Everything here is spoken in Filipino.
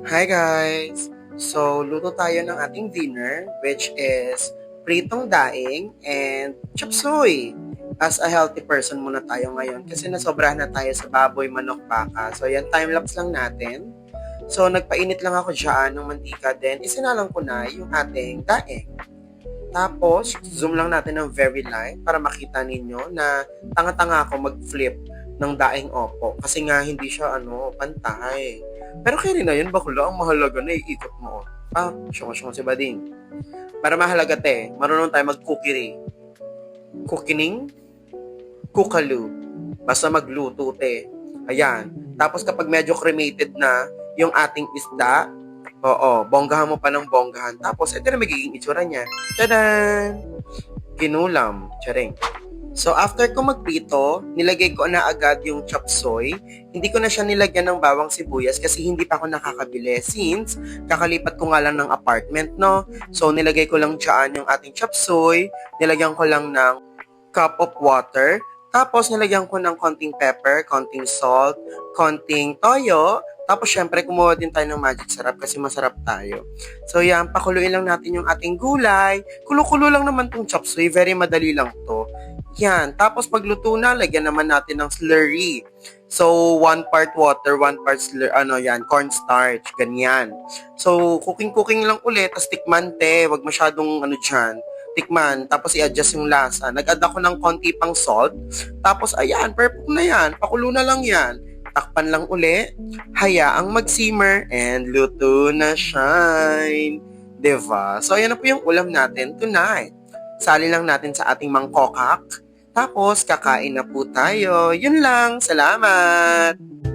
Hi guys! So, luto tayo ng ating dinner which is pritong daing and chop suey. As a healthy person muna tayo ngayon kasi nasobrahan na tayo sa baboy, manok, baka. So, yan, time-lapse lang natin. So, nagpainit lang ako dyan ng mantika then isinalang ko na yung ating daing. Tapos, zoom lang natin ng very light para makita ninyo na tanga-tanga ako mag-flip ng daing opo. Kasi nga, hindi siya, pantay. Pero kaya na yun, bakla, ang mahalaga na iikot mo. Syong si Bading. Para mahalaga te, marunong tayo mag-cookery. Cookining? Kukalu. Basta magluto te. Ayan. Tapos kapag medyo cremated na yung ating isda, oo, bonggahan mo pa ng bonggahan. Tapos, ito na magiging itsura niya. Tadaan! Kinulam. Charing. So, after ko magprito, nilagay ko na agad yung chop suey. Hindi ko na siya nilagyan ng bawang sibuyas kasi hindi pa ako nakakabili since kakalipat ko nga lang ng apartment, no? So, nilagay ko lang dyan yung ating chop suey. Nilagyan ko lang ng cup of water. Tapos, nilagyan ko ng konting pepper, konting salt, konting toyo. Tapos, syempre, kumuha din tayo ng magic sarap kasi masarap tayo. So, yan, pakuluin lang natin yung ating gulay. Kulo-kulo lang naman tong chop suey. Very madali lang to. Yan. Tapos pagluto na, lagyan naman natin ng slurry. So, 1 part water, 1 part cornstarch, ganyan. So, cooking lang ulit, tapos tikman te, wag masyadong dyan, tikman, tapos i-adjust yung lasa. Nag-add ako ng konti pang salt, tapos ayan, perfect na yan, pakulo na lang yan. Takpan lang uli, hayaang mag-simmer, and luto na shine. Diba? So, ayan na po yung ulam natin tonight. Sali lang natin sa ating mangkokak. Tapos, kakain na po tayo. Yun lang. Salamat!